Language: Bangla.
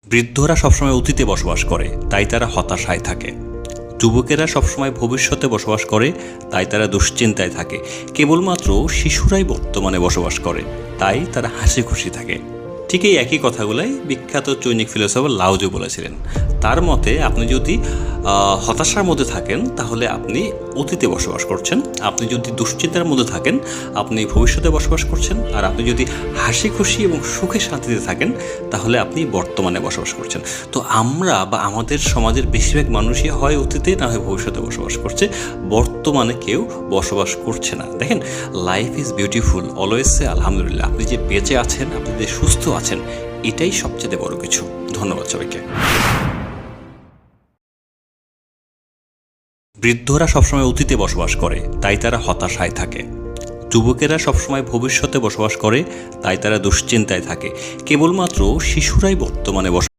বৃদ্ধরা সবসময় অতীতে বসবাস করে, তাই তারা হতাশায় থাকে। যুবকেরা সবসময় ভবিষ্যতে বসবাস করে, তাই তারা দুশ্চিন্তায় থাকে। কেবলমাত্র শিশুরাই বর্তমানে বসবাস করে, তাই তারা হাসি খুশি থাকে। ঠিক এই একই কথাগুলাই বিখ্যাত চৈনিক ফিলোসফার লাওজু বলেছিলেন। তার মতে আপনি যদি হতাশার মধ্যে থাকেন তাহলে আপনি অতীতে বসবাস করছেন, আপনি যদি দুশ্চিন্তার মধ্যে থাকেন আপনি ভবিষ্যতে বসবাস করছেন, আর আপনি যদি হাসি খুশি এবং সুখে শান্তিতে থাকেন তাহলে আপনি বর্তমানে বসবাস করছেন। তো আমরা বা আমাদের সমাজের বেশিরভাগ মানুষই হয় অতীতে না হয় ভবিষ্যতে বসবাস করছে, বর্তমানে কেউ বসবাস করছে না। দেখেন, লাইফ ইজ বিউটিফুল, অলওয়েজ সে আলহামদুলিল্লাহ। আপনি যে বেঁচে আছেন, আপনি যে সুস্থ আছেন, এটাই সবচেয়ে বড় কিছু। ধন্যবাদ সবাইকে। বৃদ্ধরা সবসময় অতীতে বসবাস করে, তাই তারা হতাশায় থাকে। যুবকেরা সবসময় ভবিষ্যতে বসবাস করে, তাই তারা দুশ্চিন্তায় থাকে। কেবলমাত্র শিশুরাই বর্তমানে